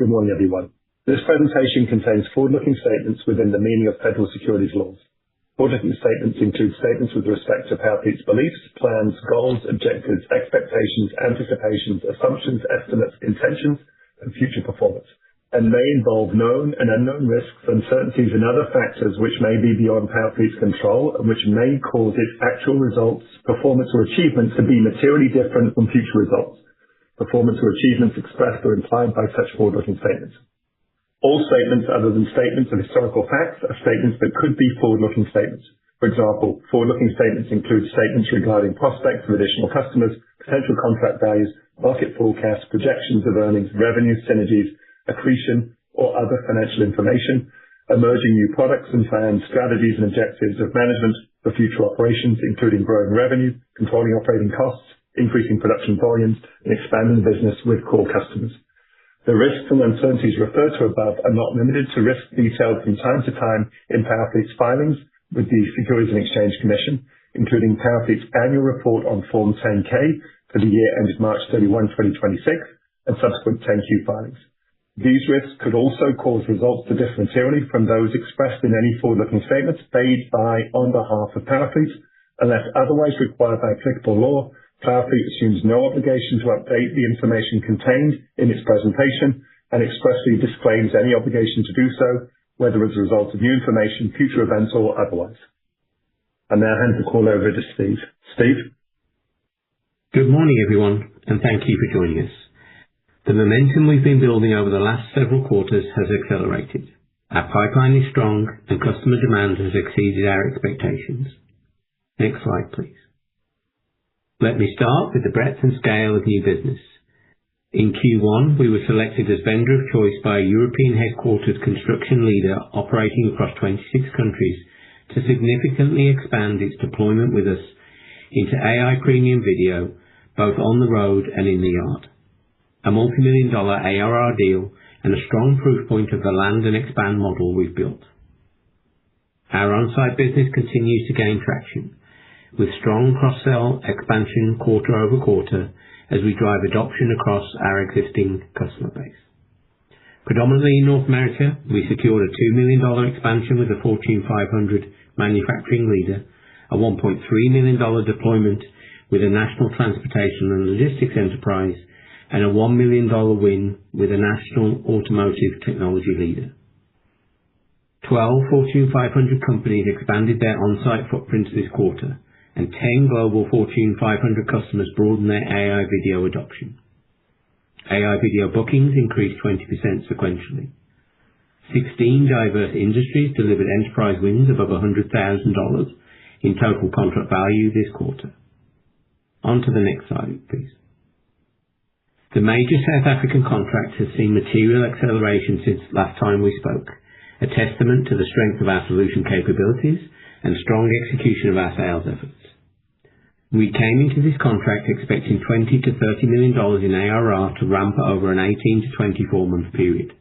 Good morning, everyone. This presentation contains forward-looking statements within the meaning of federal securities laws. Forward-looking statements include statements with respect to Powerfleet's beliefs, plans, goals, objectives, expectations, anticipations, assumptions, estimates, intentions, and future performance, and may involve known and unknown risks, uncertainties, and other factors which may be beyond Powerfleet's control and which may cause its actual results, performance, or achievements to be materially different from future results, performance, or achievements expressed or implied by such forward-looking statements. All statements other than statements of historical facts are statements that could be forward-looking statements. For example, forward-looking statements include statements regarding prospects of additional customers, potential contract values, market forecasts, projections of earnings, revenue, synergies, accretion, or other financial information, emerging new products and plans, strategies and objectives of management for future operations, including growing revenue, controlling operating costs, increasing production volumes, and expanding the business with core customers. The risks and uncertainties referred to above are not limited to risks detailed from time to time in Powerfleet's filings with the Securities and Exchange Commission, including Powerfleet's annual report on Form 10-K for the year ended March 31, 2026, and subsequent 10-Q filings. These risks could also cause results to differ materially from those expressed in any forward-looking statements made by on behalf of Powerfleet, unless otherwise required by applicable law. Powerfleet assumes no obligation to update the information contained in its presentation and expressly disclaims any obligation to do so, whether as a result of new information, future events, or otherwise. I now hand the call over to Steve. Steve? Good morning, everyone, and thank you for joining us. The momentum we've been building over the last several quarters has accelerated. Our pipeline is strong and customer demand has exceeded our expectations. Next slide, please. Let me start with the breadth and scale of new business. In Q1, we were selected as vendor of choice by a European headquartered construction leader operating across 26 countries to significantly expand its deployment with us into AI premium video, both on the road and in the yard. A multi-million-dollar ARR deal and a strong proof point of the land and expand model we've built. Our on-site business continues to gain traction, with strong cross-sell expansion quarter over quarter as we drive adoption across our existing customer base. Predominantly in North America, we secured a $2 million expansion with a Fortune 500 manufacturing leader, a $1.3 million deployment with a national transportation and logistics enterprise, and a $1 million win with a national automotive technology leader. 12 Fortune 500 companies expanded their on-site footprints this quarter, and 10 global Fortune 500 customers broadened their AI video adoption. AI video bookings increased 20% sequentially. 16 diverse industries delivered enterprise wins above $100,000 in total contract value this quarter. On to the next slide, please. The major South African contract has seen material acceleration since last time we spoke, a testament to the strength of our solution capabilities and strong execution of our sales efforts. We came into this contract expecting $20 to $30 million in ARR to ramp over an 18 to 24 month period.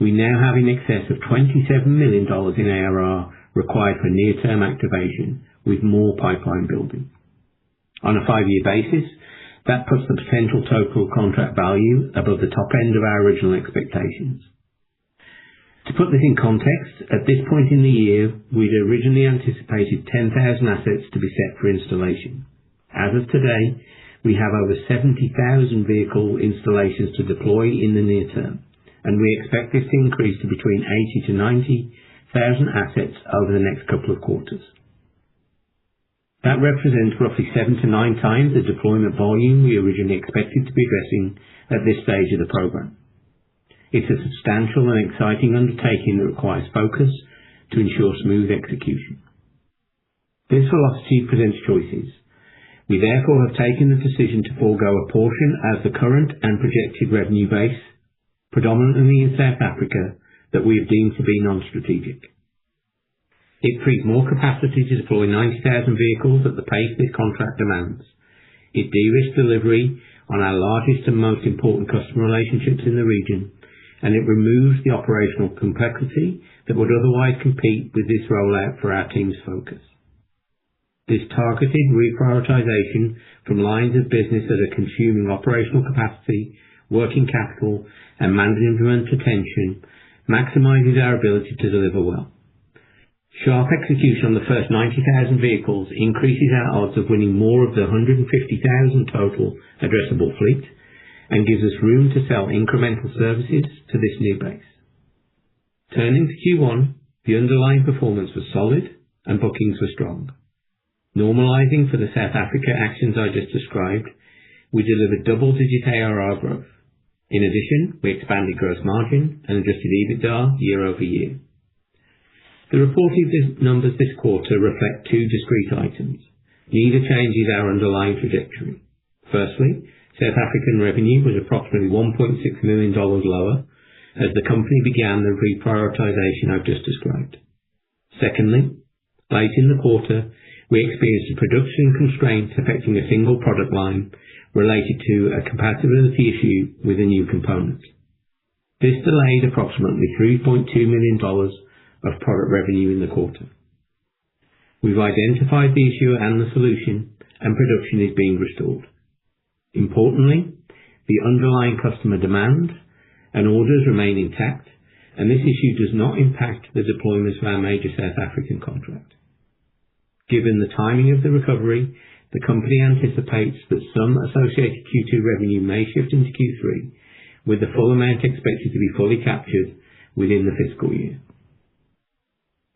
We now have in excess of $27 million in ARR required for near-term activation, with more pipeline building. On a 5-year basis, that puts the potential total contract value above the top end of our original expectations. To put this in context, at this point in the year, we'd originally anticipated 10,000 assets to be set for installation. As of today, we have over 70,000 vehicle installations to deploy in the near term, and we expect this to increase to between 80 to 90,000 assets over the next couple of quarters. That represents roughly 7 to 9 times the deployment volume we originally expected to be addressing at this stage of the program. It's a substantial and exciting undertaking that requires focus to ensure smooth execution. This velocity presents choices. We therefore have taken the decision to forego a portion as the current and projected revenue base, predominantly in South Africa, that we have deemed to be non-strategic. It frees more capacity to deploy 90,000 vehicles at the pace this contract demands. It de-risks delivery on our largest and most important customer relationships in the region, and it removes the operational complexity that would otherwise compete with this rollout for our team's focus. This targeted reprioritization from lines of business that are consuming operational capacity working capital, and management attention maximizes our ability to deliver well. Sharp execution on the first 90,000 vehicles increases our odds of winning more of the 150,000 total addressable fleet and gives us room to sell incremental services to this new base. Turning to Q1, the underlying performance was solid and bookings were strong. Normalizing for the South Africa actions I just described, we delivered double-digit ARR growth. In addition, we expanded gross margin and adjusted EBITDA year-over-year. The reported numbers this quarter reflect two discrete items. Neither changes our underlying trajectory. Firstly, South African revenue was approximately $1.6 million lower as the company began the reprioritization I've just described. Secondly, late in the quarter, we experienced a production constraint affecting a single product line related to a compatibility issue with a new component. This delayed approximately $3.2 million of product revenue in the quarter. We've identified the issue and the solution, and production is being restored. Importantly, the underlying customer demand and orders remain intact, and this issue does not impact the deployment of our major South African contract. Given the timing of the recovery, the company anticipates that some associated Q2 revenue may shift into Q3, with the full amount expected to be fully captured within the fiscal year.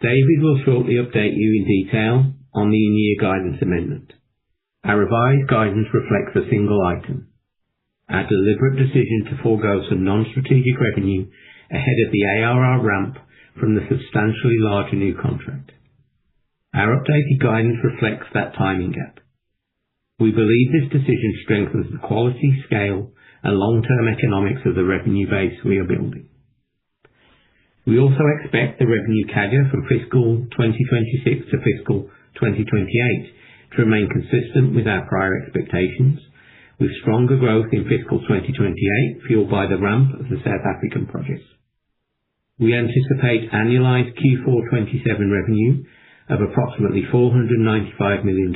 David will shortly update you in detail on the in-year guidance amendment. Our revised guidance reflects a single item: our deliberate decision to forego some non-strategic revenue ahead of the ARR ramp from the substantially larger new contract. Our updated guidance reflects that timing gap. We believe this decision strengthens the quality, scale, and long-term economics of the revenue base we are building. We also expect the revenue CAGR from fiscal 2026 to fiscal 2028 to remain consistent with our prior expectations, with stronger growth in fiscal 2028 fueled by the ramp of the South African projects. We anticipate annualized Q4 27 revenue of approximately $495 million,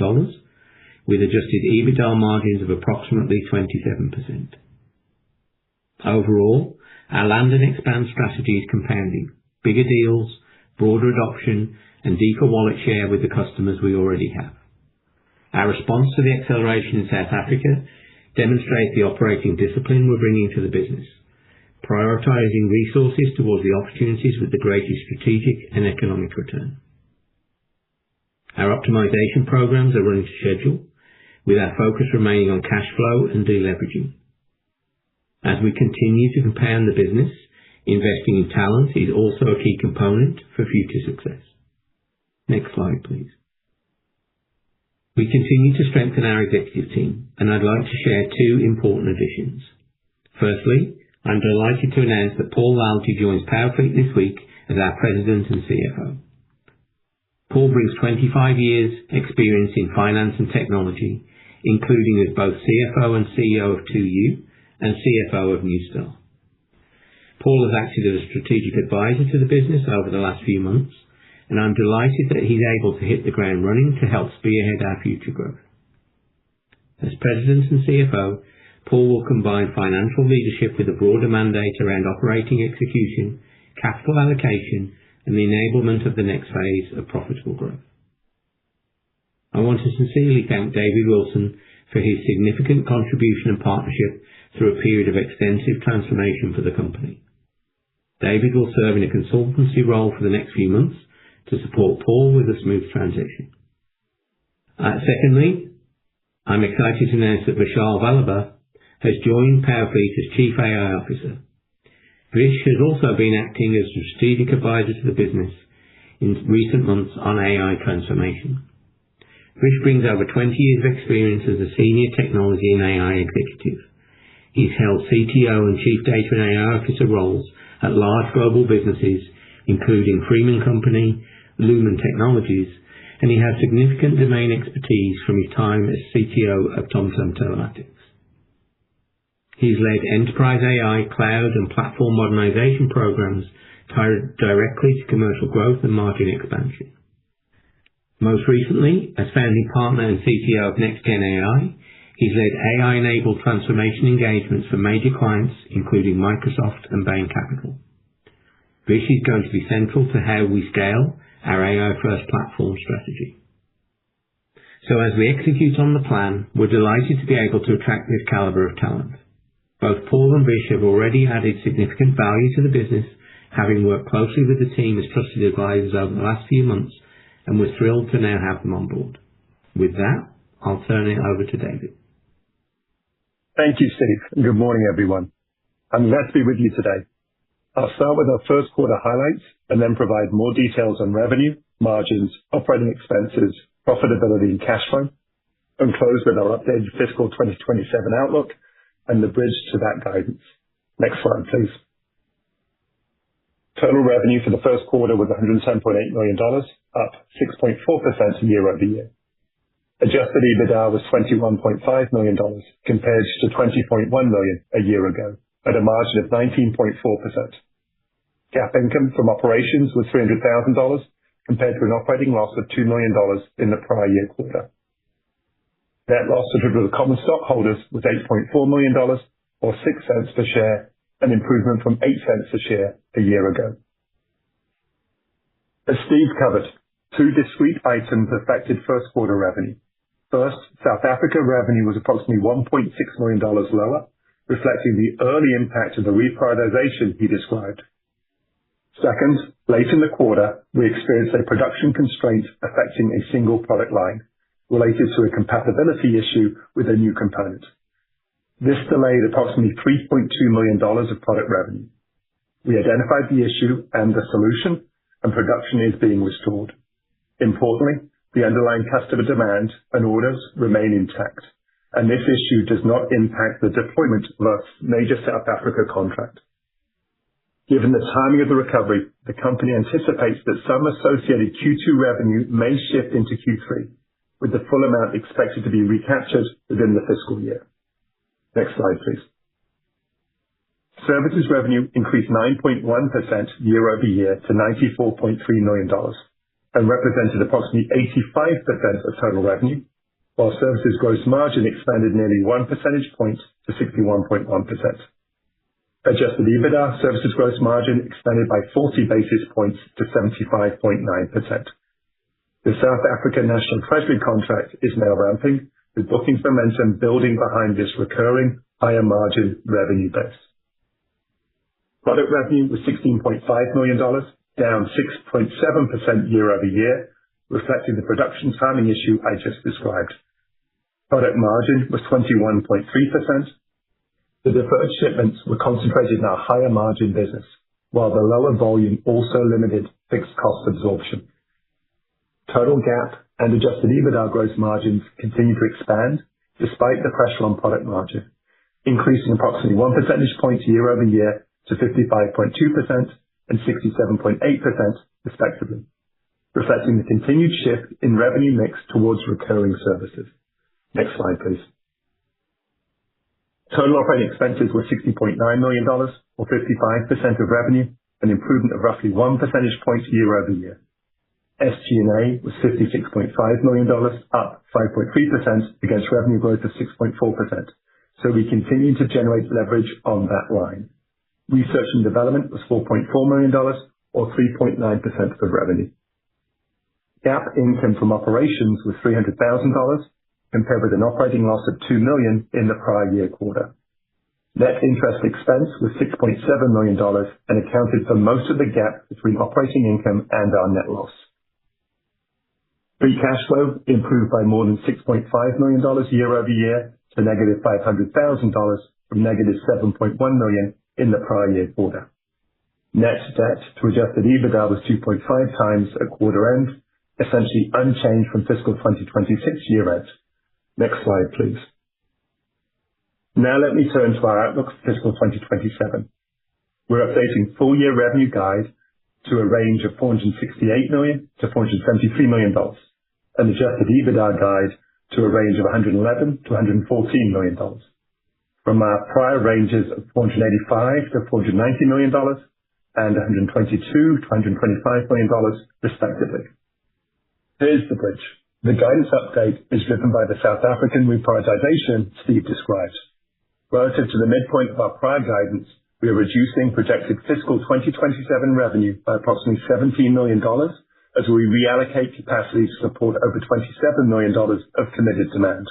with adjusted EBITDA margins of approximately 27%. Overall, our land and expand strategy is compounding: bigger deals, broader adoption, and deeper wallet share with the customers we already have. Our response to the acceleration in South Africa demonstrates the operating discipline we're bringing to the business, prioritizing resources towards the opportunities with the greatest strategic and economic return. Our optimization programs are running to schedule, with our focus remaining on cash flow and deleveraging. As we continue to compound the business, investing in talent is also a key component for future success. Next slide, please. We continue to strengthen our executive team, and I'd like to share two important additions. Firstly, I'm delighted to announce that Paul Lalty joins Powerfleet this week as our President and CFO. Paul brings 25 years experience in finance and technology, including as both CFO and CEO of 2U and CFO of Newstar. Paul has acted as a strategic advisor to the business over the last few months, and I'm delighted that he's able to hit the ground running to help spearhead our future growth. As President and CFO, Paul will combine financial leadership with a broader mandate around operating execution, capital allocation, and the enablement of the next phase of profitable growth. I want to sincerely thank David Wilson for his significant contribution and partnership through a period of extensive transformation for the company. David will serve in a consultancy role for the next few months to support Paul with a smooth transition. Secondly, I'm excited to announce that Vishal Vallabha has joined Powerfleet as Chief AI Officer. Vish has also been acting as a strategic advisor to the business in recent months on AI transformation. Vish brings over 20 years of experience as a senior technology and AI executive. He's held CTO and Chief Data and AI Officer roles at large global businesses, including Freeman Company, Lumen Technologies, and he has significant domain expertise from his time as CTO of TomTom Telematics. He's led enterprise AI, cloud, and platform modernization programs tied directly to commercial growth and margin expansion. Most recently, as founding partner and CTO of NextGen AI, He's led AI-enabled transformation engagements for major clients, including Microsoft and Bain Capital. Vish is going to be central to how we scale our AI-first platform strategy. So as we execute on the plan, we're delighted to be able to attract this caliber of talent. Both Paul and Vish have already added significant value to the business, having worked closely with the team as trusted advisors over the last few months, and we're thrilled to now have them on board. With that, I'll turn it over to David. Thank you, Steve, and good morning, everyone. I'm glad to be with you today. I'll start with our first quarter highlights and then provide more details on revenue, margins, operating expenses, profitability, and cash flow, and close with our updated fiscal 2027 outlook and the bridge to that guidance. Next slide, please. Total revenue for the first quarter was $110.8 million, up 6.4% year-over-year. Adjusted EBITDA was $21.5 million compared to $20.1 million a year ago, at a margin of 19.4%. GAAP income from operations was $300,000 compared to an operating loss of $2 million in the prior year quarter. Net loss attributable to common stockholders was $8.4 million, or 6 cents per share, an improvement from 8 cents a share a year ago. As Steve covered, two discrete items affected first quarter revenue. First, South Africa revenue was approximately $1.6 million lower, reflecting the early impact of the reprioritization he described. Second, late in the quarter, we experienced a production constraint affecting a single product line related to a compatibility issue with a new component. This delayed approximately $3.2 million of product revenue. We identified the issue and the solution, and production is being restored. Importantly, the underlying customer demand and orders remain intact, and this issue does not impact the deployment of our major South Africa contract. Given the timing of the recovery, the company anticipates that some associated Q2 revenue may shift into Q3, with the full amount expected to be recaptured within the fiscal year. Next slide, please. Services revenue increased 9.1% year-over-year to $94.3 million and represented approximately 85% of total revenue, while services gross margin expanded nearly 1 percentage point to 61.1%. Adjusted EBITDA services gross margin expanded by 40 basis points to 75.9%. The South African National Treasury contract is now ramping, with bookings momentum building behind this recurring higher margin revenue base. Product revenue was $16.5 million, down 6.7% year-over-year, reflecting the production timing issue I just described. Product margin was 21.3%. The deferred shipments were concentrated in our higher margin business, while the lower volume also limited fixed cost absorption. Total GAAP and adjusted EBITDA gross margins continue to expand despite the pressure on product margin, increasing approximately 1 percentage point year-over-year to 55.2% and 67.8% respectively, reflecting the continued shift in revenue mix towards recurring services. Next slide, please. Total operating expenses were $60.9 million, or 55% of revenue, an improvement of roughly 1 percentage point year-over-year. SG&A was $56.5 million, up 5.3% against revenue growth of 6.4%. So we continue to generate leverage on that line. Research and development was $4.4 million, or 3.9% of revenue. GAAP income from operations was $300,000, compared with an operating loss of $2 million in the prior year quarter. Net interest expense was $6.7 million and accounted for most of the gap between operating income and our net loss. Free cash flow improved by more than $6.5 million year-over-year to negative $500,000 from negative $7.1 million in the prior year quarter. Net debt to adjusted EBITDA was 2.5 times at quarter end, essentially unchanged from fiscal 2026 year end. Next slide, please. Now let me turn to our outlook for fiscal 2027. We're updating full year revenue guide to a range of $468 million to $473 million, and adjusted EBITDA guide to a range of $111 to $114 million, from our prior ranges of $485 to $490 million and $122 to $125 million, respectively. Here's the bridge. The guidance update is driven by the South African reprioritization Steve described. Relative to the midpoint of our prior guidance, we are reducing projected fiscal 2027 revenue by approximately $17 million as we reallocate capacity to support over $27 million of committed demand.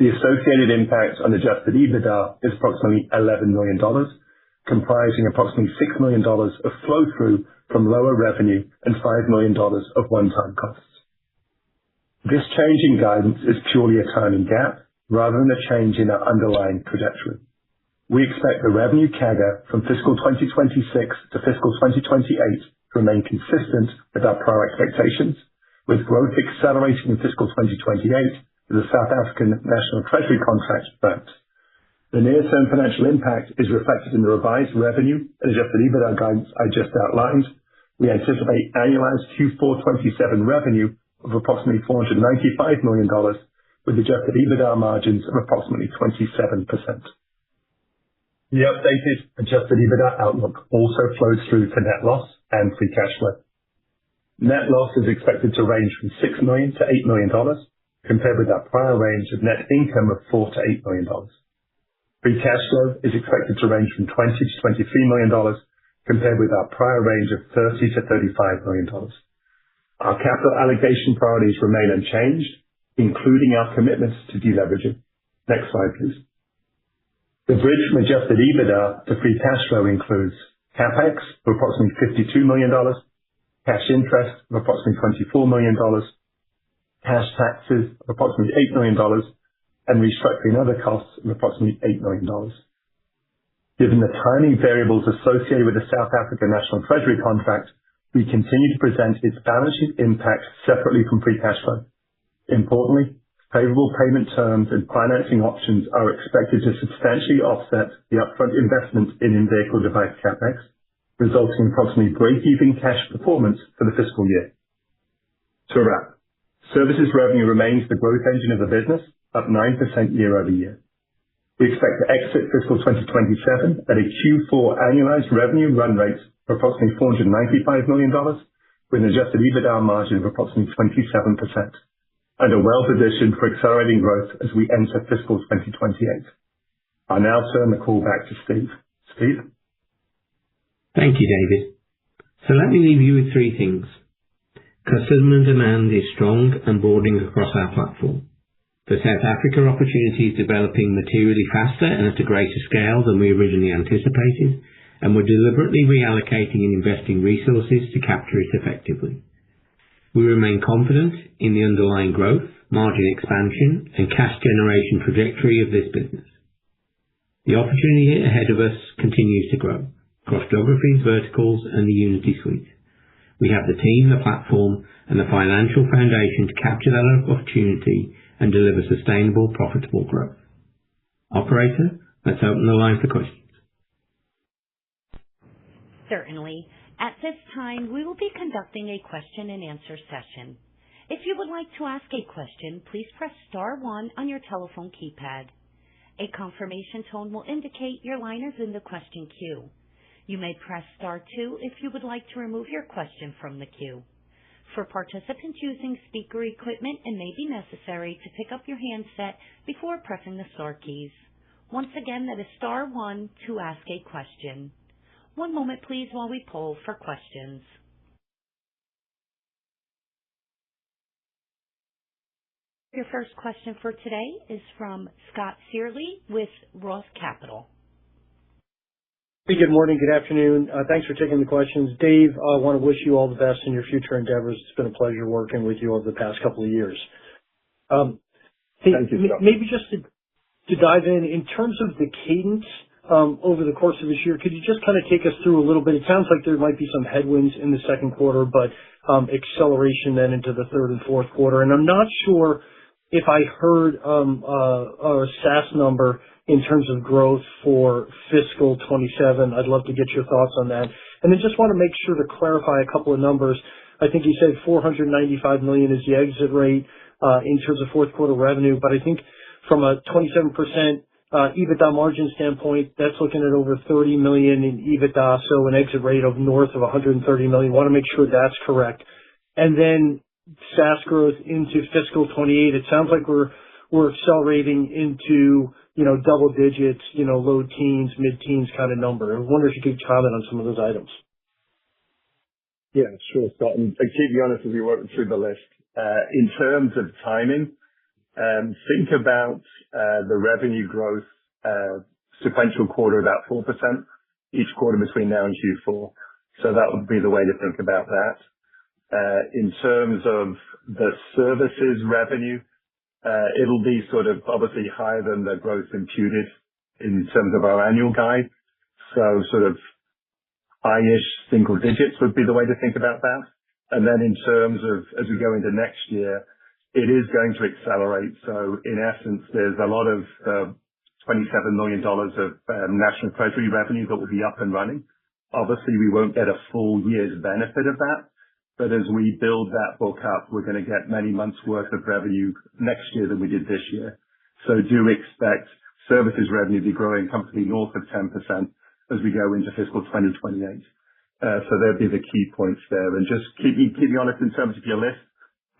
The associated impact on adjusted EBITDA is approximately $11 million, comprising approximately $6 million of flow-through from lower revenue and $5 million of one-time costs. This change in guidance is purely a timing gap rather than a change in our underlying trajectory. We expect the revenue CAGR from fiscal 2026 to fiscal 2028 to remain consistent with our prior expectations, with growth accelerating in fiscal 2028 as the South African National Treasury contract ramps. The near-term financial impact is reflected in the revised revenue and adjusted EBITDA guidance I just outlined. We anticipate annualized Q4 27 revenue of approximately $495 million, with adjusted EBITDA margins of approximately 27%. The updated adjusted EBITDA outlook also flows through to net loss and free cash flow. Net loss is expected to range from $6 million to $8 million, compared with our prior range of net income of $4 to $8 million. Free cash flow is expected to range from $20 to $23 million, compared with our prior range of $30 to $35 million. Our capital allocation priorities remain unchanged, including our commitments to deleveraging. Next slide, please. The bridge from adjusted EBITDA to free cash flow includes CapEx of approximately $52 million, cash interest of approximately $24 million, cash taxes of approximately $8 million, and restructuring other costs of approximately $8 million. Given the timing variables associated with the South African National Treasury contract, we continue to present its balance sheet impact separately from free cash flow. Importantly, favorable payment terms and financing options are expected to substantially offset the upfront investment in in-vehicle device CapEx, resulting in approximately break-even cash performance for the fiscal year. To wrap, services revenue remains the growth engine of the business, up 9% year over year. We expect to exit fiscal 2027 at a Q4 annualized revenue run rate of approximately $495 million, with an adjusted EBITDA margin of approximately 27%, and are well positioned for accelerating growth as we enter fiscal 2028. I'll now turn the call back to Steve. Steve? Thank you, David. So let me leave you with three things. Customer demand is strong and broadening across our platform. The South Africa opportunity is developing materially faster and at a greater scale than we originally anticipated, and we're deliberately reallocating and investing resources to capture it effectively. We remain confident in the underlying growth, margin expansion, and cash generation trajectory of this business. The opportunity ahead of us continues to grow across geographies, verticals, and the Unity suite. We have the team, the platform, and the financial foundation to capture that opportunity and deliver sustainable, profitable growth. Operator, let's open the line for questions. Certainly. At this time, we will be conducting a question and answer session. If you would like to ask a question, please press star 1 on your telephone keypad. A confirmation tone will indicate your line is in the question queue. You may press star 2 if you would like to remove your question from the queue. For participants using speaker equipment, it may be necessary to pick up your handset before pressing the star keys. Once again, that is star 1 to ask a question. One moment, please, while we poll for questions. Your first question for today is from Scott Searle with Roth Capital. Hey, good morning, good afternoon. Thanks for taking the questions. Dave, I want to wish you all the best in your future endeavors. It's been a pleasure working with you over the past couple of years. Thank you, Scott. Maybe just to dive in terms of the cadence over the course of this year, could you just kind of take us through a little bit? It sounds like there might be some headwinds in the second quarter, but acceleration then into the third and fourth quarter. And I'm not sure if I heard a SaaS number in terms of growth for fiscal 27. I'd love to get your thoughts on that. And then just want to make sure to clarify a couple of numbers. I think you said $495 million is the exit rate in terms of fourth quarter revenue, but I think from a 27% EBITDA margin standpoint, that's looking at over $30 million in EBITDA, so an exit rate of north of $130 million. Want to make sure that's correct. And then SaaS growth into fiscal 28, it sounds like we're accelerating into, double digits, low teens, mid-teens kind of number. I wonder if you could comment on some of those items. Yeah, sure, Scott. And keep me honest as we work through the list. In terms of timing, think about the revenue growth sequential quarter about 4% each quarter between now and Q4. So that would be the way to think about that. In terms of the services revenue, it'll be sort of obviously higher than the growth imputed in terms of our annual guide. So sort of high-ish single digits would be the way to think about that. And then in terms of as we go into next year, it is going to accelerate. So in essence, there's a lot of $27 million of National Treasury revenue that will be up and running. Obviously, we won't get a full year's benefit of that. But as we build that book up, we're going to get many months' worth of revenue next year than we did this year. So do expect services revenue to be growing comfortably north of 10% as we go into fiscal 2028. So there'll be the key points there. And just keep me honest in terms of your list.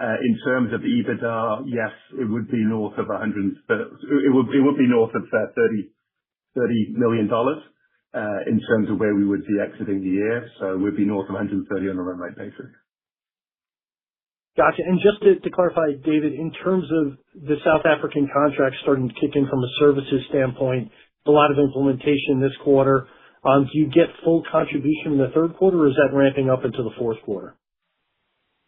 In terms of EBITDA, yes, it would be north of $30 million in terms of where we would be exiting the year. So we'd be north of 130 on a run rate basis. Gotcha. And just to clarify, David, in terms of the South African contract starting to kick in from a services standpoint, a lot of implementation this quarter. Do you get full contribution in the third quarter, or is that ramping up into the fourth quarter?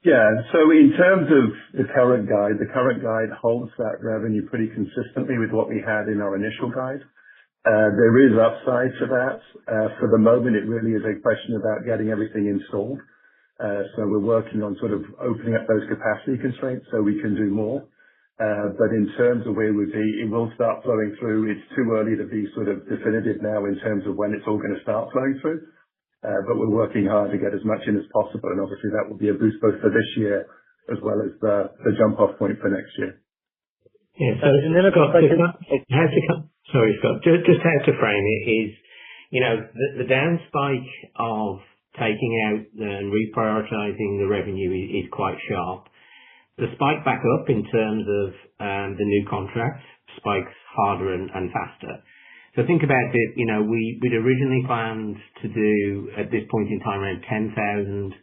Yeah. So in terms of the current guide holds that revenue pretty consistently with what we had in our initial guide. There is upside to that. For the moment, it really is a question about getting everything installed. So we're working on sort of opening up those capacity constraints so we can do more. But in terms of where we'd be, it will start flowing through. It's too early to be sort of definitive now in terms of when it's all going to start flowing through. But we're working hard to get as much in as possible. And obviously that will be a boost both for this year as well as the jump-off point for next year. Yeah. So and then sorry, Scott. Just how to frame it is, the down spike of taking out and reprioritizing the revenue is quite sharp. The spike back up in terms of the new contracts spikes harder and faster. So think about it, we'd originally planned to do at this point in time around 10,000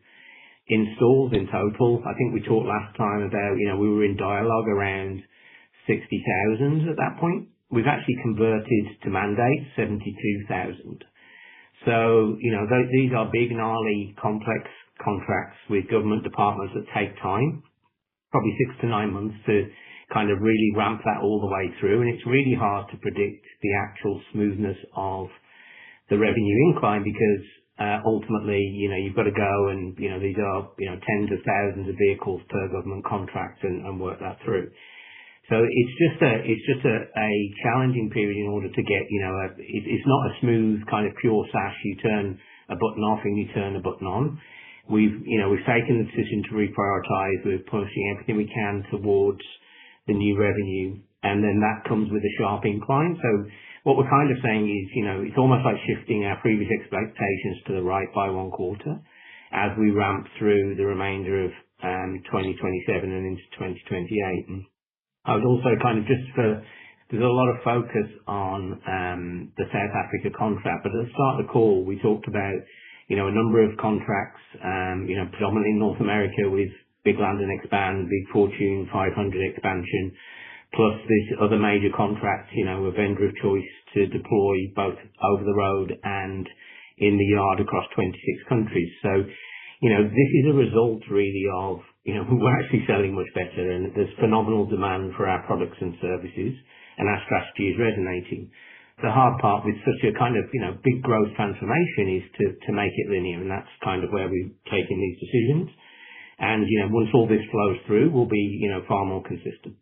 installs in total. I think we talked last time about, we were in dialogue around 60,000 at that point. We've actually converted to mandate 72,000. So, these are big, gnarly, complex contracts with government departments that take time, probably 6 to 9 months to kind of really ramp that all the way through. And it's really hard to predict the actual smoothness of the revenue incline because ultimately, you've got to go and, these are, tens of thousands of vehicles per government contract and work that through. So it's just a challenging period in order to get, it's not a smooth kind of pure SaaS. You turn a button off and you turn a button on. We've taken the decision to reprioritize. We're pushing everything we can towards the new revenue. And then that comes with a sharp incline. So what we're kind of saying is, it's almost like shifting our previous expectations to the right by one quarter as we ramp through the remainder of 2027 and into 2028. And I would also kind of there's a lot of focus on the South Africa contract, but at the start of the call, we talked about, a number of contracts, predominantly in North America with big land and expand, big Fortune 500 expansion, plus this other major contract, a vendor of choice to deploy both over the road and in the yard across 26 countries. So, this is a result really of, we're actually selling much better and there's phenomenal demand for our products and services and our strategy is resonating. The hard part with such a kind of, big growth transformation is to make it linear, and that's kind of where we've taken these decisions. And, once all this flows through, we'll be, far more consistent.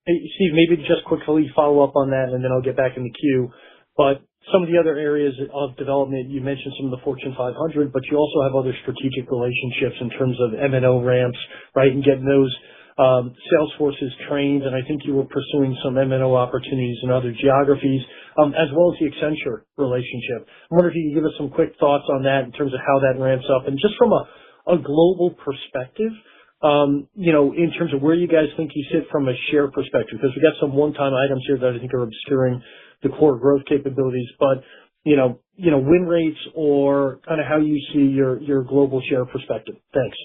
Hey, Steve, maybe just quickly follow up on that and then I'll get back in the queue. But some of the other areas of development, you mentioned some of the Fortune 500, but you also have other strategic relationships in terms of M&O ramps, right, and getting those sales forces trained. And I think you were pursuing some M&O opportunities in other geographies, as well as the Accenture relationship. I wonder if you could give us some quick thoughts on that in terms of how that ramps up. And just from a global perspective, in terms of where you guys think you sit from a share perspective, because we got some one-time items here that I think are obscuring the core growth capabilities, but, win rates or kind of how you see your global share perspective. Thanks.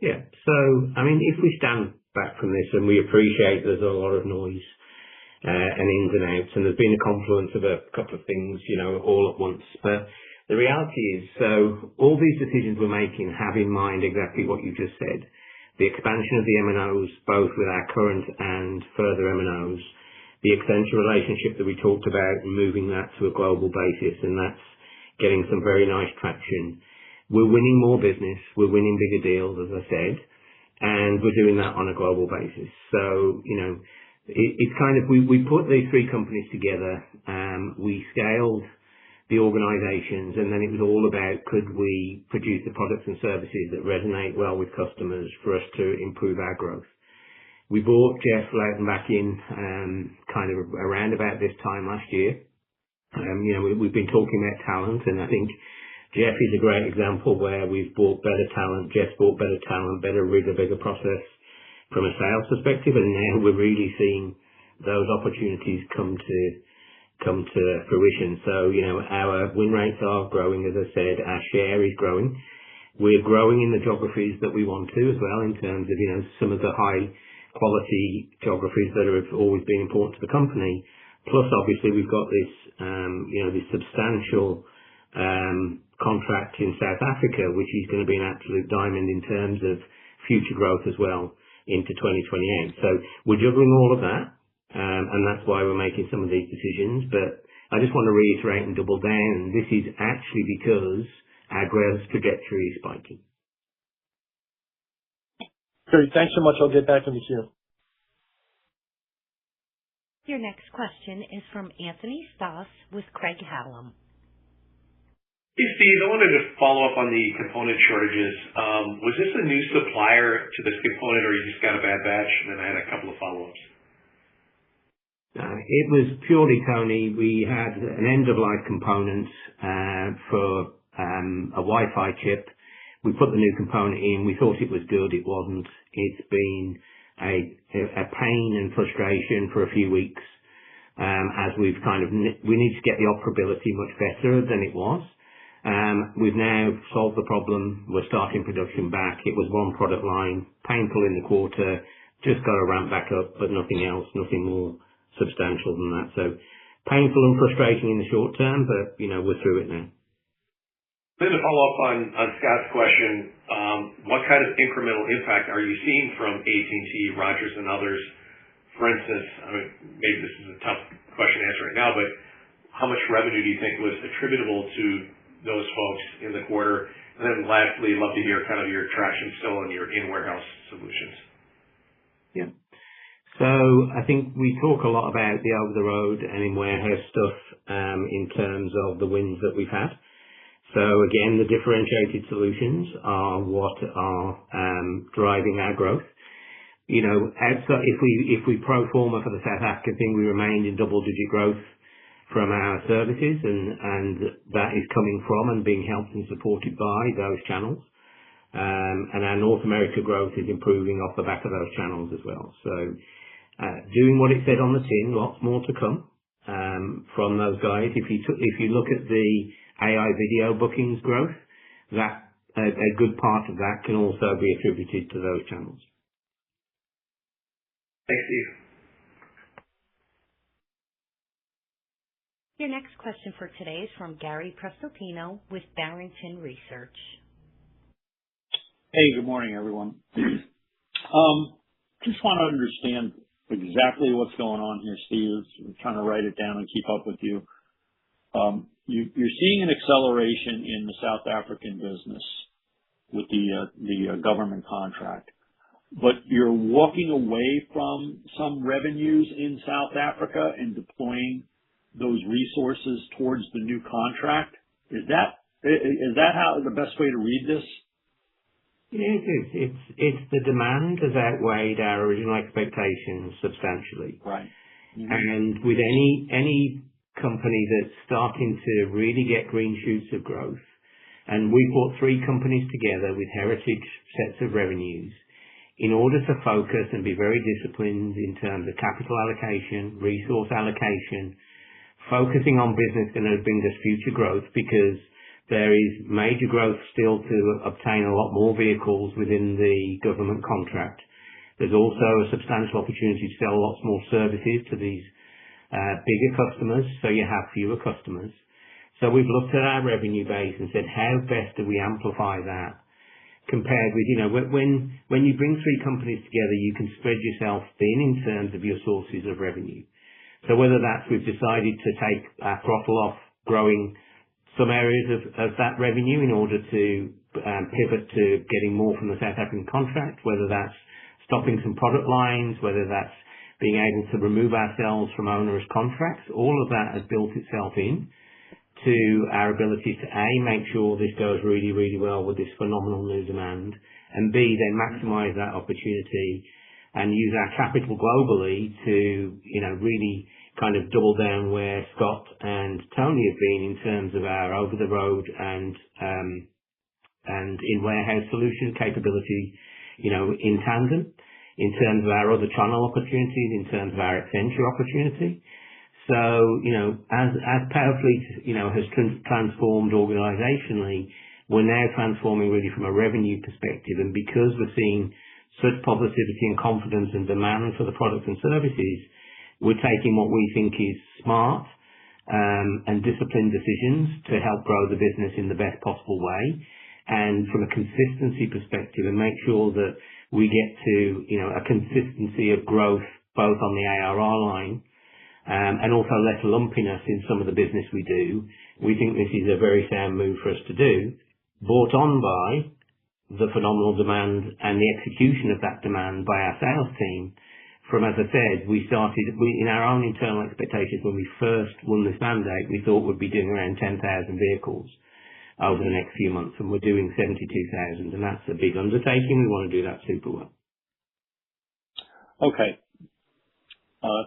Yeah. So, if we stand back from this, and we appreciate there's a lot of noise and ins and outs, and there's been a confluence of a couple of things, all at once. But the reality is, so all these decisions we're making have in mind exactly what you just said. The expansion of the M&Os, both with our current and further M&Os, the Accenture relationship that we talked about and moving that to a global basis, and that's getting some very nice traction. We're winning more business, we're winning bigger deals, as I said, and we're doing that on a global basis. So, it's kind of, we put these three companies together, we scaled the organizations, and then it was all about, could we produce the products and services that resonate well with customers for us to improve our growth. We brought Jeff Loughton back in kind of around about this time last year. We've been talking about talent, and I think Jeff is a great example where we've brought better talent, Jeff's brought better talent, better rigor, bigger process from a sales perspective, and now we're really seeing those opportunities come to fruition. So, our win rates are growing, as I said, our share is growing. We're growing in the geographies that we want to as well, in terms of, some of the high quality geographies that have always been important to the company. Plus, obviously, we've got this, this substantial contract in South Africa, which is going to be an absolute diamond in terms of future growth as well into 2028. So we're juggling all of that, and that's why we're making some of these decisions. But I just want to reiterate and double down, this is actually because our growth trajectory is spiking. Great. Thanks so much. I'll get back in the queue. Your next question is from Anthony Stoss with Craig-Hallum. Hey, Steve, I wanted to follow up on the component shortages. Was this a new supplier to this component, or you just got a bad batch? And then I had a couple of follow-ups. It was purely, Tony, we had an end-of-life component for a Wi-Fi chip. We put the new component in. We thought it was good. It wasn't. It's been a pain and frustration for a few weeks as we need to get the operability much better than it was. We've now solved the problem. We're starting production back. It was one product line, painful in the quarter, just got to ramp back up, but nothing else, nothing more substantial than that. So painful and frustrating in the short term, but we're through it now. Then to follow up on Scott's question, what kind of incremental impact are you seeing from AT&T, Rogers, and others? For instance, maybe this is a tough question to answer right now, but how much revenue do you think was attributable to those folks in the quarter? And then lastly, love to hear kind of your traction still in your in-warehouse solutions. Yeah. So I think we talk a lot about the over-the-road and in-warehouse stuff in terms of the wins that we've had. So again, the differentiated solutions are what are driving our growth. If we pro forma for the South African thing, we remained in double-digit growth from our services, and that is coming from and being helped and supported by those channels. And our North America growth is improving off the back of those channels as well. So doing what it said on the tin, lots more to come from those guys. If you look at the AI video bookings growth, that a good part of that can also be attributed to those channels. Thanks, Steve. Your next question for today is from Gary Prestopino with Barrington Research. Hey, good morning, everyone. Just want to understand exactly what's going on here, Steve. I'm trying to write it down and keep up with you. You're seeing an acceleration in the South African business with the government contract, but you're walking away from some revenues in South Africa and deploying those resources towards the new contract. Is that how the best way to read this? It's the demand has outweighed our original expectations substantially. Right. Mm-hmm. And with any company that's starting to really get green shoots of growth, And we brought three companies together with heritage sets of revenues in order to focus and be very disciplined in terms of capital allocation, resource allocation, focusing on business going to bring us future growth, because there is major growth still to obtain a lot more vehicles within the government contract. There's also a substantial opportunity to sell lots more services to these bigger customers, so you have fewer customers. So we've looked at our revenue base and said, how best do we amplify that compared with, when you bring three companies together, you can spread yourself thin in terms of your sources of revenue. So whether that's we've decided to take our throttle off growing some areas of that revenue in order to pivot to getting more from the South African contract, whether that's stopping some product lines, whether that's being able to remove ourselves from onerous contracts, all of that has built itself in to our ability to A, make sure this goes really, really well with this phenomenal new demand, and B, then maximize that opportunity and use our capital globally to, really kind of double down where Scott and Tony have been in terms of our over-the-road and in warehouse solution capability, in tandem, in terms of our other channel opportunities, in terms of our Accenture opportunity. So, as Powerfleet, has transformed organizationally, we're now transforming really from a revenue perspective. And because we're seeing such positivity and confidence and demand for the products and services, we're taking what we think is smart and disciplined decisions to help grow the business in the best possible way. And from a consistency perspective, and make sure that we get to, a consistency of growth both on the ARR line, and also less lumpiness in some of the business we do. We think this is a very sound move for us to do, brought on by the phenomenal demand and the execution of that demand by our sales team. From, as I said, we in our own internal expectations when we first won this mandate, we thought we'd be doing around 10,000 vehicles over the next few months, and we're doing 72,000, and that's a big undertaking. We want to do that super well. Okay.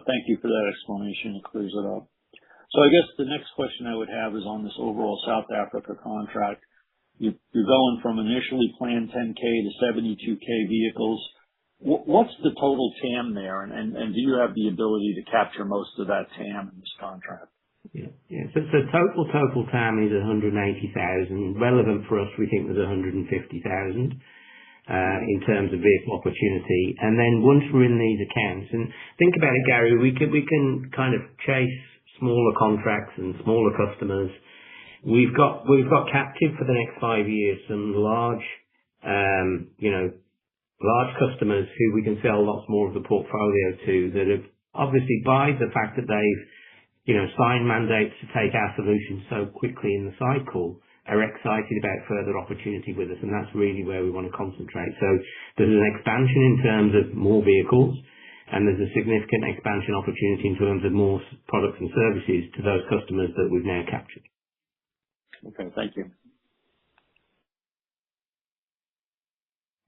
Thank you for that explanation. It clears it up. So I guess the next question I would have is on this overall South Africa contract. You're going from initially planned 10K to 72K vehicles. What's the total TAM there, and do you have the ability to capture most of that TAM in this contract? Yeah. So total TAM is 180,000. Relevant for us, we think there's 150,000 in terms of vehicle opportunity. And then once we're in these accounts, and think about it, Gary, we can kind of chase smaller contracts and smaller customers. We've got captive for the next 5 years some large customers who we can sell lots more of the portfolio to, that have obviously, by the fact that they've signed mandates to take our solutions so quickly in the cycle, are excited about further opportunity with us, and that's really where we want to concentrate. So there's an expansion in terms of more vehicles, and there's a significant expansion opportunity in terms of more products and services to those customers that we've now captured. Okay, thank you.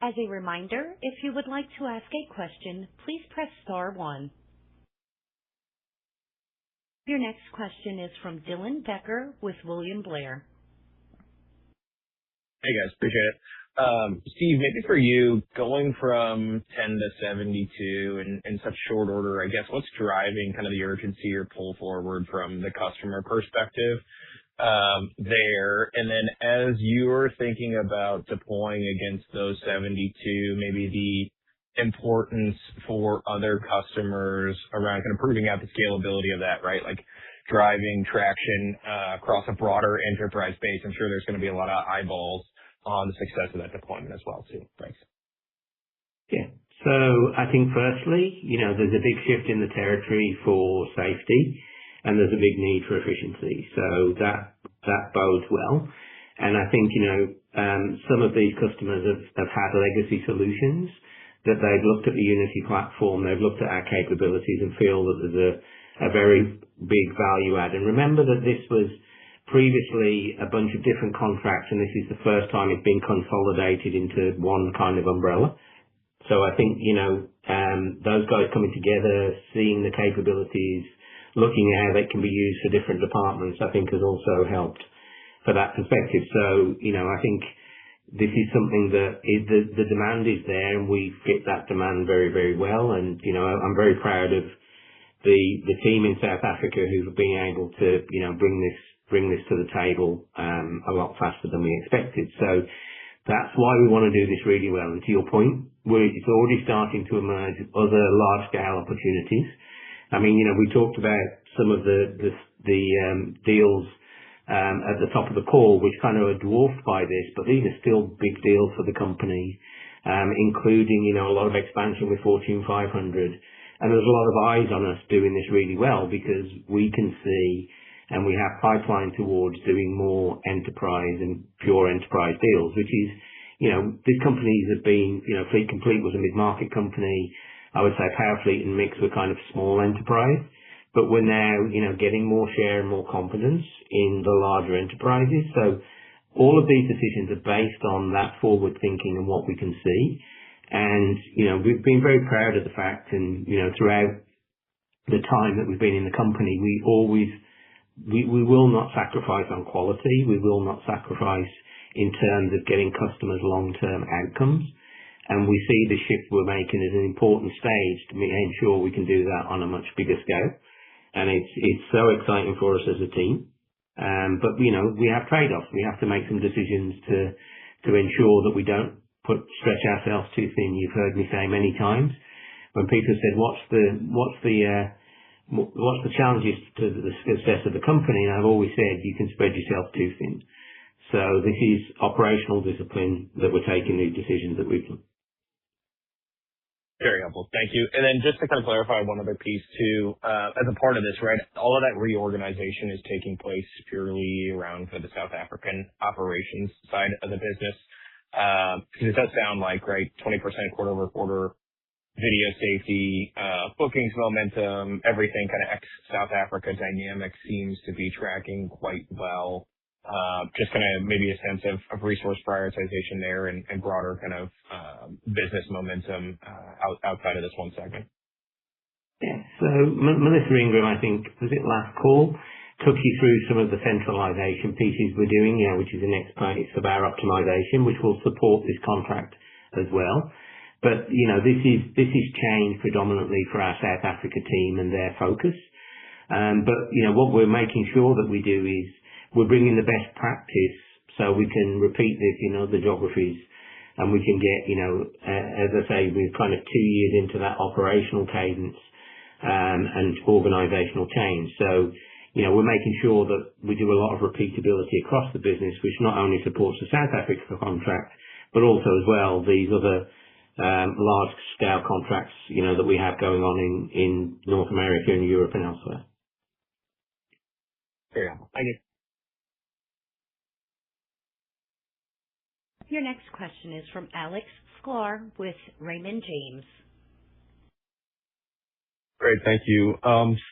As a reminder, if you would like to ask a question, please press star 1. Your next question is from Dylan Becker with William Blair. Hey guys, appreciate it. Steve, maybe for you, going from 10 to 72 in such short order, I guess, what's driving kind of the urgency or pull forward from the customer perspective there? And then as you're thinking about deploying against those 72, maybe the importance for other customers around kind of proving out the scalability of that, right? Like driving traction across a broader enterprise base. I'm sure there's going to be a lot of eyeballs on the success of that deployment as well too. Thanks. Yeah. So I think firstly, there's a big shift in the territory for safety, and there's a big need for efficiency. So that bodes well. And I think, some of these customers have had legacy solutions that they've looked at the Unity platform, they've looked at our capabilities and feel that there's a very big value add. And remember that this was previously a bunch of different contracts, and this is the first time it's been consolidated into one kind of umbrella. So I think, those guys coming together, seeing the capabilities, looking at how they can be used for different departments, I think has also helped. for that perspective. So, I think this is something that the demand is there, and we fit that demand very, very well. And, I'm very proud of the team in South Africa who've been able to, bring this to the table a lot faster than we expected. So that's why we want to do this really well. And to your point, it's already starting to emerge other large-scale opportunities. I mean, we talked about some of the deals at the top of the call, which kind of are dwarfed by this, but these are still big deals for the company, including, a lot of expansion with Fortune 500. And there's a lot of eyes on us doing this really well because we can see and we have pipeline towards doing more enterprise and pure enterprise deals, which is, these companies have been, Fleet Complete was a mid-market company. I would say Powerfleet and Mix were kind of small enterprise, but we're now, getting more share and more confidence in the larger enterprises. So all of these decisions are based on that forward thinking and what we can see. And, we've been very proud of the fact and, throughout the time that we've been in the company, we will not sacrifice on quality. We will not sacrifice in terms of getting customers long-term outcomes. And we see the shift we're making as an important stage to ensure we can do that on a much bigger scale. And it's so exciting for us as a team. But, we have trade-offs. We have to make some decisions to ensure that we don't stretch ourselves too thin. You've heard me say many times when people said, what's the challenges to the success of the company? And I've always said you can spread yourself too thin. So this is operational discipline that we're taking these decisions that we've done. Very helpful. Thank you. And then just to kind of clarify one other piece too, as a part of this, right, all of that reorganization is taking place purely around the South African operations side of the business. Because it does sound like, right, 20% quarter-over-quarter video safety, bookings momentum, everything kind of ex-South Africa dynamic seems to be tracking quite well. Just kind of maybe a sense of resource prioritization there and broader kind of business momentum outside of this one segment. Yeah. So Melissa Ingram, I think, was it last call, took you through some of the centralization pieces we're doing, which is the next phase of our optimization, which will support this contract as well. But, this is change predominantly for our South Africa team and their focus. But, what we're making sure that we do is we're bringing the best practice so we can repeat this in other geographies and we can get, as I say, we're kind of 2 years into that operational cadence and organizational change. So, we're making sure that we do a lot of repeatability across the business, which not only supports the South Africa contract, but also as well these other large scale contracts, that we have going on in North America and Europe and elsewhere. Very helpful. Thank you. Your next question is from Alex Sklar with Raymond James. Great. Thank you.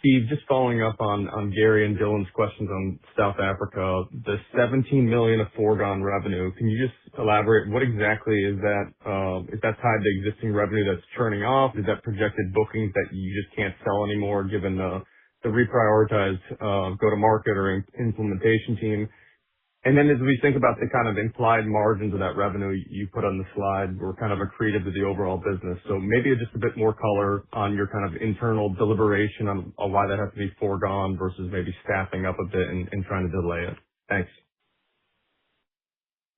Steve, just following up on Gary and Dylan's questions on South Africa, the $17 million of foregone revenue, can you just elaborate what exactly is that? Is that tied to existing revenue that's churning off? Is that projected bookings that you just can't sell anymore given the reprioritized go-to-market or implementation team? And then as we think about the kind of implied margins of that revenue you put on the slide, we're kind of accretive to the overall business. So maybe just a bit more color on your kind of internal deliberation on why that has to be foregone versus maybe staffing up a bit and trying to delay it. Thanks.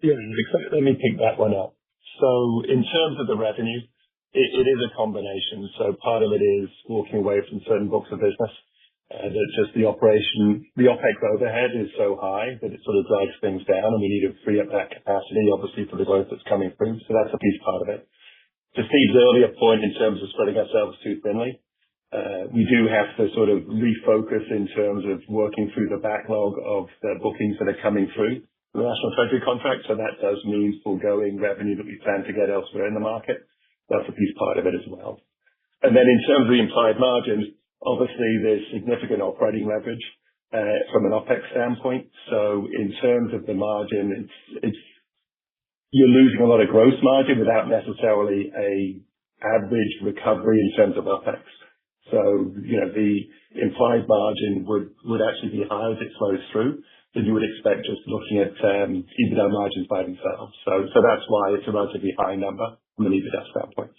Yeah, let me pick that one up. So in terms of the revenue, it is a combination. So part of it is walking away from certain books of business. That just the OPEX overhead is so high that it sort of drags things down, and we need to free up that capacity, obviously, for the growth that's coming through. So that's a piece part of it. To Steve's earlier point in terms of spreading ourselves too thinly, we do have to sort of refocus in terms of working through the backlog of the bookings that are coming through the National Treasury contract. So that does mean foregoing revenue that we plan to get elsewhere in the market. That's a piece part of it as well. And then in terms of the implied margins, obviously there's significant operating leverage from an OPEX standpoint. So in terms of the margin, it's you're losing a lot of gross margin without necessarily a average recovery in terms of OPEX. So, the implied margin would actually be higher as it flows through. than you would expect just looking at EBITDA margins by themselves. So that's why it's a relatively high number from an EBITDA standpoint.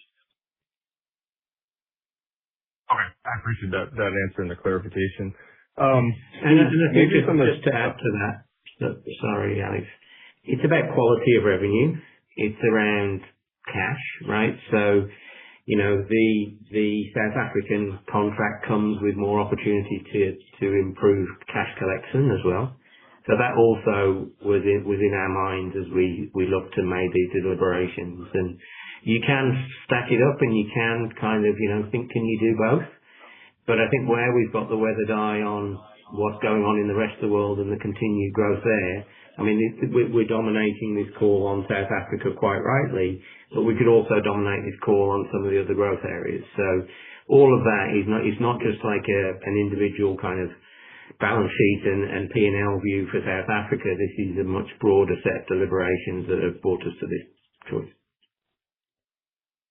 Okay. I appreciate that answer and the clarification. And I think just to add to that, sorry, Alex, it's about quality of revenue. It's around cash, right? So, the South African contract comes with more opportunity to improve cash collection as well. So that also was in our minds as we looked to make these deliberations. And you can stack it up and you can kind of, think, can you do both? But I think where we've got the weathered eye on what's going on in the rest of the world and the continued growth there, I mean, we're dominating this call on South Africa quite rightly, but we could also dominate this call on some of the other growth areas. So all of that is not just like an individual kind of balance sheet and P&L view for South Africa. This is a much broader set of deliberations that have brought us to this choice.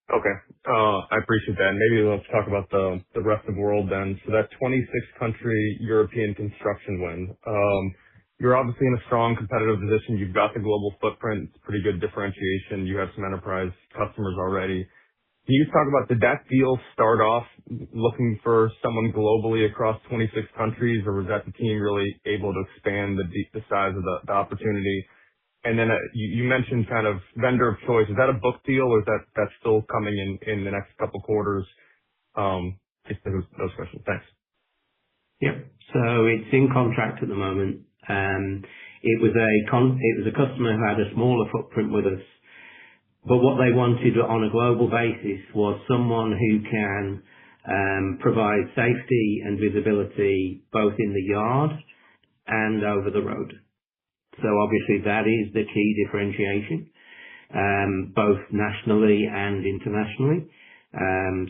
Okay. I appreciate that. Maybe let's talk about the rest of the world then. So that 26-country European construction win. You're obviously in a strong competitive position. You've got the global footprint. It's pretty good differentiation. You have some enterprise customers already. Can you talk about, did that deal start off looking for someone globally across 26 countries, or was that the team really able to expand the size of the opportunity? And then you mentioned kind of vendor of choice. Is that a book deal, or is that still coming in the next couple quarters? Just those questions. Thanks. Yep. So it's in contract at the moment. It was a customer who had a smaller footprint with us, but what they wanted on a global basis was someone who can provide safety and visibility both in the yard and over the road. So obviously that is the key differentiation, both nationally and internationally.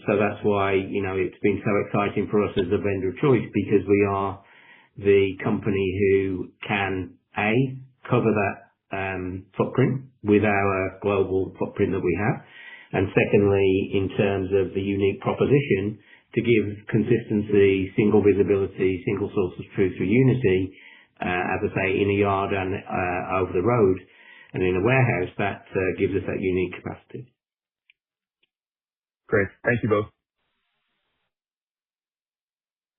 So that's why, it's been so exciting for us as a vendor of choice, because we are the company who can, A, cover that footprint with our global footprint that we have, and secondly, in terms of the unique proposition, to give consistency, single visibility, single source of truth through Unity, as I say, in a yard and over the road and in a warehouse, that gives us that unique capacity. Great. Thank you both.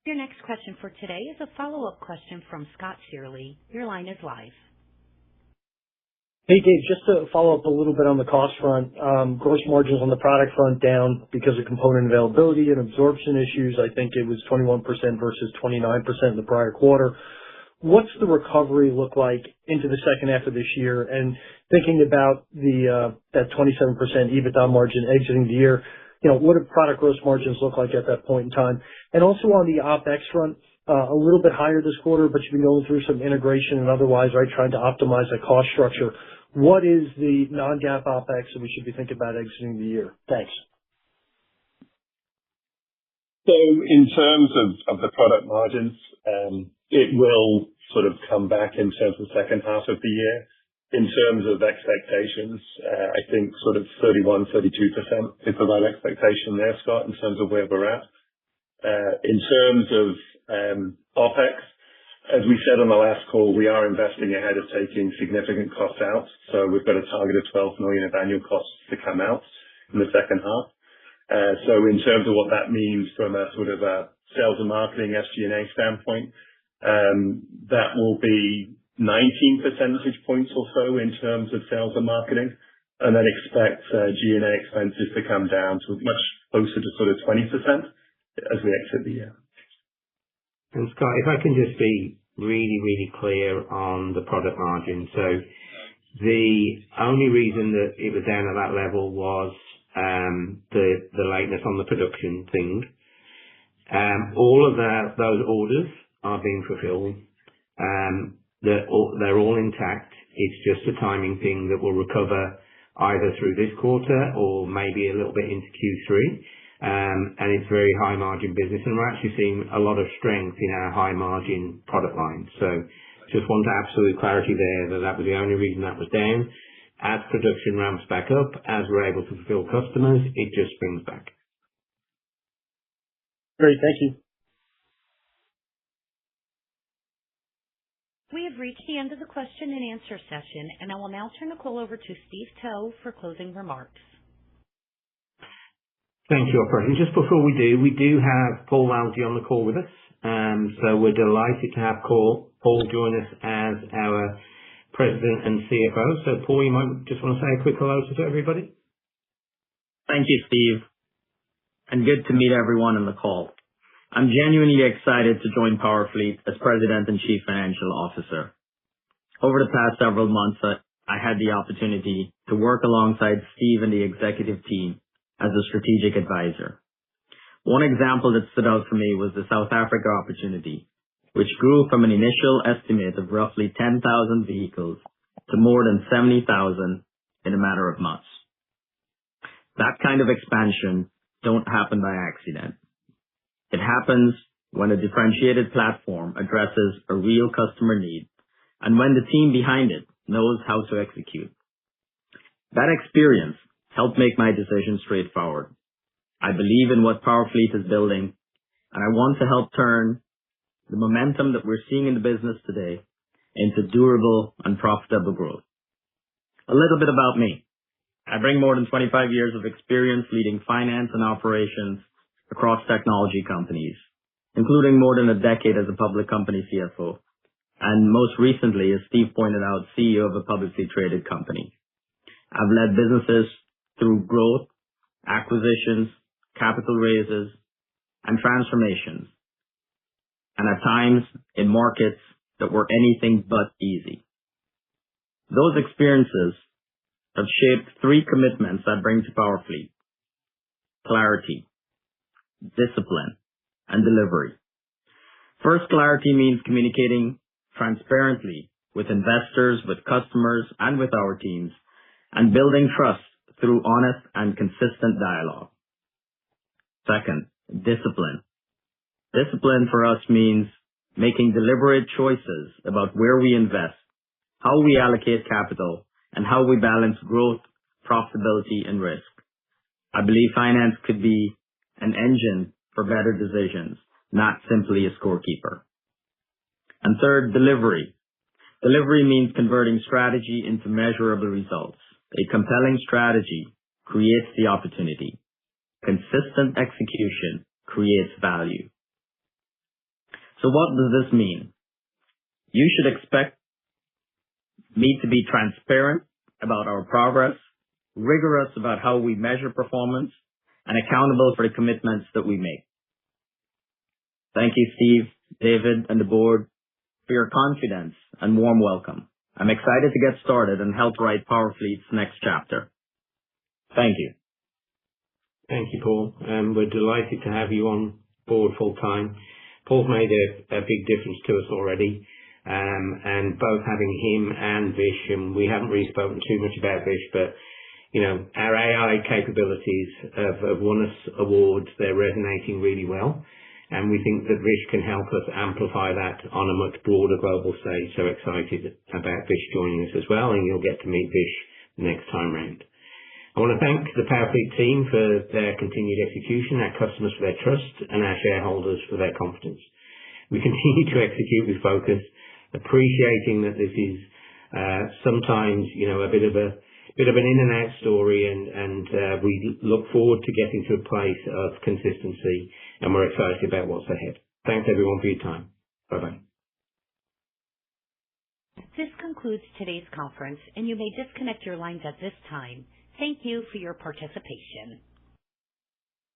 Your next question for today is a follow-up question from Scott Searle. Your line is live. Hey, Dave, just to follow up a little bit on the cost front, gross margins on the product front down because of component availability and absorption issues. I think it was 21% versus 29% in the prior quarter. What's the recovery look like into the second half of this year? And thinking about that 27% EBITDA margin exiting the year, what do product gross margins look like at that point in time? And also on the OpEx front, a little bit higher this quarter, but you've been going through some integration and otherwise, right, trying to optimize the cost structure. What is the non-GAAP OpEx that we should be thinking about exiting the year? Thanks. So in terms of the product margins, it will sort of come back in terms of the second half of the year. In terms of expectations, I think sort of 31, 32% is the right expectation there, Scott, in terms of where we're at. In terms of OpEx, as we said on the last call, we are investing ahead of taking significant costs out. So we've got a target of $12 million of annual costs to come out in the second half. So in terms of what that means from a sort of a sales and marketing SG&A standpoint, that will be 19 percentage points or so in terms of sales and marketing, and then expect G&A expenses to come down to much closer to sort of 20% as we exit the year. And Scott, if I can just be really, really clear on the product margin. So the only reason that it was down at that level was the lateness on the production thing. All of those orders are being fulfilled. They're all intact. It's just a timing thing that will recover either through this quarter or maybe a little bit into Q3. And it's very high margin business, and we're actually seeing a lot of strength in our high margin product line. So just want absolute clarity there that was the only reason that was down. As production ramps back up, as we're able to fulfill customers, it just springs back. Great. Thank you. We have reached the end of the question and answer session, and I will now turn the call over to Steve Towe for closing remarks. Thank you, operator. Just before we do have Paul Lalsey on the call with us. So we're delighted to have Paul join us as our President and CFO. So Paul, you might just want to say a quick hello to everybody. Thank you, Steve, and good to meet everyone on the call. I'm genuinely excited to join Powerfleet as President and Chief Financial Officer. Over the past several months, I had the opportunity to work alongside Steve and the executive team as a strategic advisor. One example that stood out for me was the South Africa opportunity, which grew from an initial estimate of roughly 10,000 vehicles to more than 70,000 in a matter of months. That kind of expansion don't happen by accident. It happens when a differentiated platform addresses a real customer need and when the team behind it knows how to execute. That experience helped make my decision straightforward. I believe in what Powerfleet is building, and I want to help turn the momentum that we're seeing in the business today into durable and profitable growth. A little bit about me. I bring more than 25 years of experience leading finance and operations across technology companies, including more than a decade as a public company CFO, and most recently, as Steve pointed out, CEO of a publicly traded company. I've led businesses through growth, acquisitions, capital raises, and transformations, and at times in markets that were anything but easy. Those experiences have shaped three commitments I bring to Powerfleet: clarity, discipline, and delivery. First, clarity means communicating transparently with investors, with customers, and with our teams, and building trust through honest and consistent dialogue. Second, discipline. Discipline for us means making deliberate choices about where we invest, how we allocate capital, and how we balance growth, profitability, and risk. I believe finance could be an engine for better decisions, not simply a scorekeeper. And third, delivery. Delivery means converting strategy into measurable results. A compelling strategy creates the opportunity. Consistent execution creates value. So what does this mean? You should expect me to be transparent about our progress, rigorous about how we measure performance, and accountable for the commitments that we make. Thank you, Steve, David, and the board for your confidence and warm welcome. I'm excited to get started and help write Powerfleet's next chapter. Thank you. Thank you, Paul. We're delighted to have you on board full time. Paul's made a big difference to us already, and both having him and Vish, and we haven't really spoken too much about Vish, but our AI capabilities have won us awards. They're resonating really well, and we think that Vish can help us amplify that on a much broader global stage. So excited about Vish joining us as well, and you'll get to meet Vish next time round. I want to thank the Powerfleet team for their continued execution, our customers for their trust, and our shareholders for their confidence. We continue to execute with focus, appreciating that this is sometimes a bit of an in and out story, and we look forward to getting to a place of consistency, and we're excited about what's ahead. Thanks everyone for your time. Bye bye. This concludes today's conference, and you may disconnect your lines at this time. Thank you for your participation.